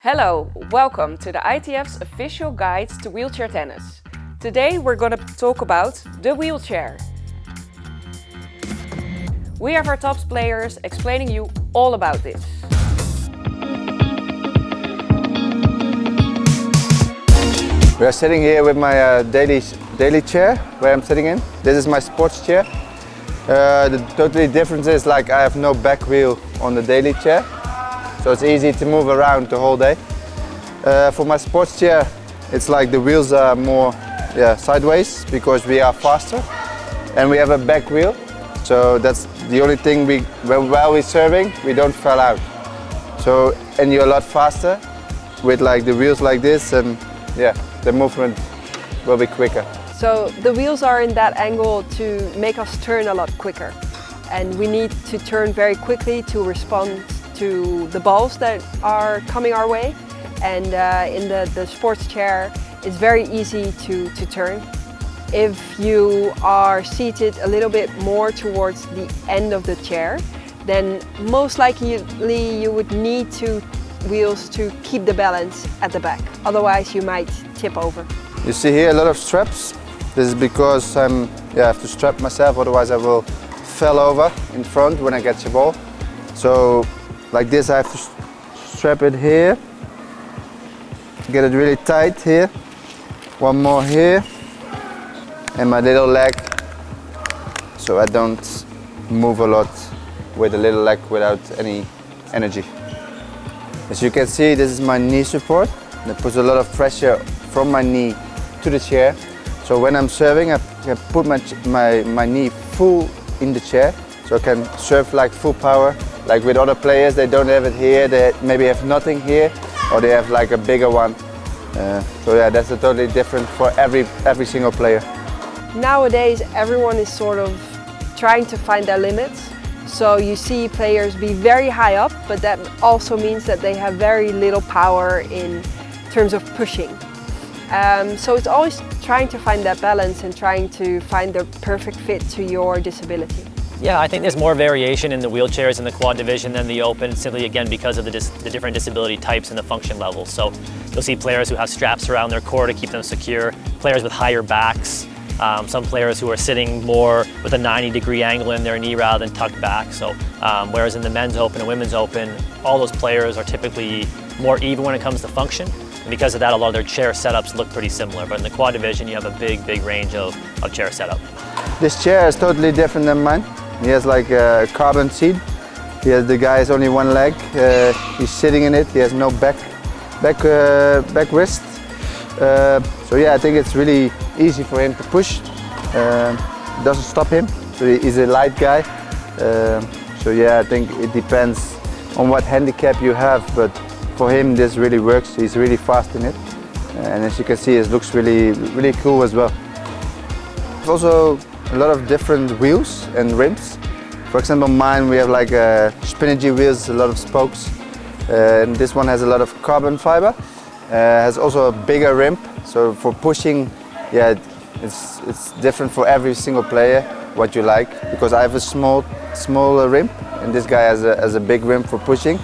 Hello, welcome to the ITF's official guide to wheelchair tennis. Today we're going to talk about the wheelchair. We have our top players explaining you all about this. We are sitting here with my daily chair where I'm sitting in. This is my sports chair. The totally difference is like I have no back wheel on the daily chair, so it's easy to move around the whole day. For my sports chair, it's like the wheels are more sideways because we are faster, and we have a back wheel. So that's the only thing while we're serving, we don't fall out. So, and you're a lot faster with like the wheels like this, and the movement will be quicker. So the wheels are in that angle to make us turn a lot quicker. And we need to turn very quickly to respond to the balls that are coming our way. And in the sports chair, it's very easy to turn. If you are seated a little bit more towards the end of the chair, then most likely you would need wheels to keep the balance at the back. Otherwise you might tip over. You see here a lot of straps. This is because I have to strap myself, otherwise I will fall over in front when I get the ball. So like this I have to strap it here, get it really tight here, one more here, and my little leg, so I don't move a lot with the little leg without any energy. As you can see, this is my knee support. That puts a lot of pressure from my knee to the chair. So when I'm serving, I can put my knee full in the chair, so I can serve like full power. Like with other players, they don't have it here, they maybe have nothing here, or they have like a bigger one. So yeah, that's totally different for every single player. Nowadays, everyone is sort of trying to find their limits. So you see players be very high up, but that also means that they have very little power in terms of pushing. So it's always trying to find that balance and trying to find the perfect fit to your disability. Yeah, I think there's more variation in the wheelchairs in the quad division than the open, simply again because of the different disability types and the function levels. So you'll see players who have straps around their core to keep them secure, players with higher backs, some players who are sitting more with a 90-degree angle in their knee rather than tucked back. So whereas in the men's open and women's open, all those players are typically more even when it comes to function. And because of that, a lot of their chair setups look pretty similar. But in the quad division, you have a big range of chair setup. This chair is totally different than mine. He has like a carbon seat. The guy has only one leg. He's sitting in it. He has no back wrist. So yeah, I think it's really easy for him to push. It doesn't stop him. So he's a light guy. So yeah, I think it depends on what handicap you have, but for him this really works. He's really fast in it, and as you can see, it looks really cool as well. There's also a lot of different wheels and rims. For example, mine we have like spinachy wheels, a lot of spokes, and this one has a lot of carbon fiber. Has also a bigger rim, so for pushing, yeah, it's different for every single player what you like. Because I have a smaller rim, and this guy has a big rim for pushing.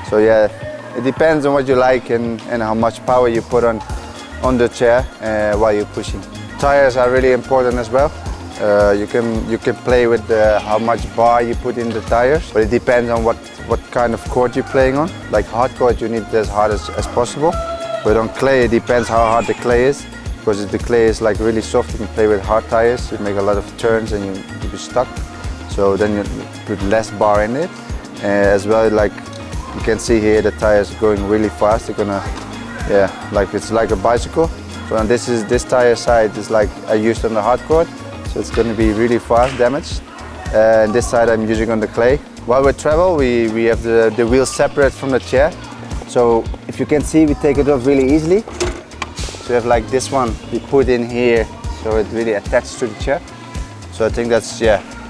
So yeah, it depends on what you like and how much power you put on the chair while you're pushing. Tires are really important as well. You can play with how much bar you put in the tires, but it depends on what kind of court you're playing on. Like hard court, you need it as hard as possible. But on clay, it depends how hard the clay is. Because if the clay is like really soft, you can play with hard tires. You make a lot of turns and you'll be stuck. So then you put less bar in it. As well, like you can see here, the tires are going really fast. They're gonna, like it's like a bicycle. So and this tire side is like I used on the hard court. So it's going to be really fast damaged. And this side I'm using on the clay. While we travel, we have the wheels separate from the chair. So if you can see, we take it off really easily. So we have like this one, we put in here, so it really attached to the chair. So I think that's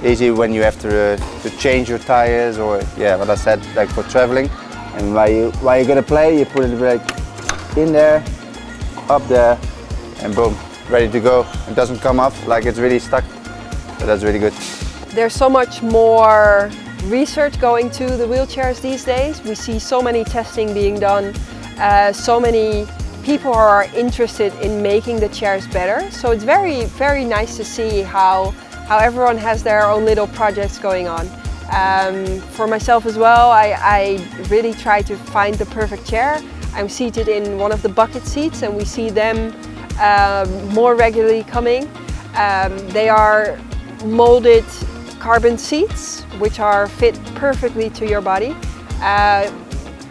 easy when you have to change your tires, or what I said, like for traveling. And while you're gonna play, you put it like in there, up there, and boom, ready to go. It doesn't come off like it's really stuck, so that's really good. There's so much more research going to the wheelchairs these days. We see so many testing being done So many people are interested in making the chairs better. So it's very, very nice to see how everyone has their own little projects going on. For myself as well, I really try to find the perfect chair. I'm seated in one of the bucket seats and we see them more regularly coming. They are molded carbon seats which are fit perfectly to your body.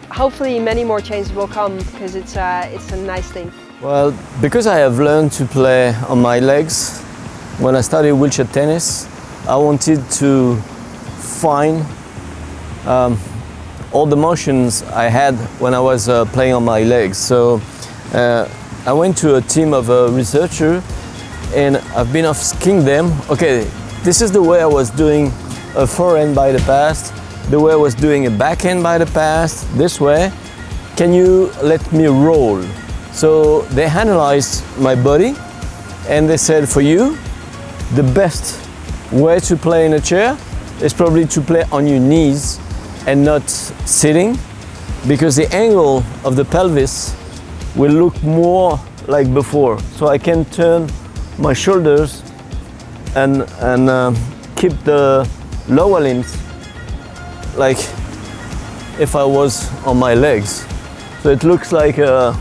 Hopefully many more changes will come because it's a nice thing. Well, because I have learned to play on my legs, when I started wheelchair tennis, I wanted to find all the motions I had when I was playing on my legs. So I went to a team of researchers and I've been asking them, okay, this is the way I was doing a forehand by the past, the way I was doing a backhand by the past, this way. Can you let me roll? So they analyzed my body and they said, for you, the best way to play in a chair is probably to play on your knees and not sitting, because the angle of the pelvis will look more like before. So I can turn my shoulders and keep the lower limbs like if I was on my legs. So it looks like a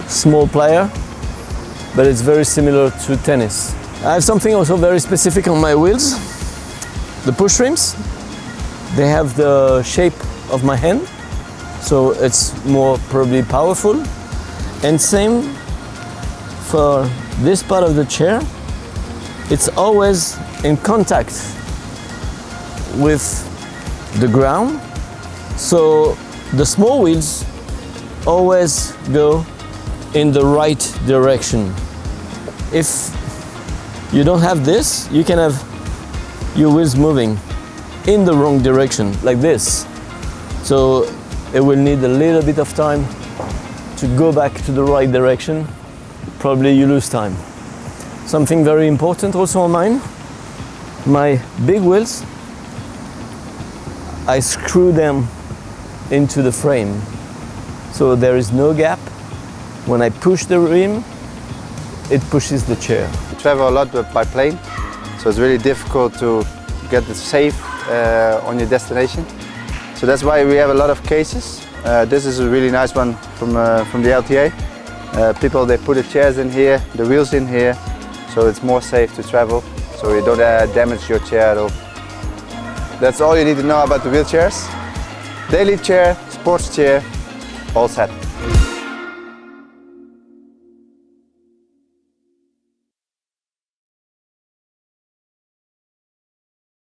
small player, but it's very similar to tennis. I have something also very specific on my wheels. The push rims, they have the shape of my hand, so it's more probably powerful. And same for this part of the chair, it's always in contact with the ground, so the small wheels always go in the right direction. If you don't have this, you can have your wheels moving in the wrong direction, like this. So it will need a little bit of time to go back to the right direction. Probably you lose time. Something very important also on mine, my big wheels, I screw them into the frame. So there is no gap. When I push the rim, it pushes the chair. We travel a lot by plane, so it's really difficult to get it safe on your destination. So that's why we have a lot of cases. This is a really nice one from the LTA. People, they put the chairs in here, the wheels in here, so it's more safe to travel, so you don't damage your chair at all. That's all you need to know about the wheelchairs. Daily chair, sports chair, all set.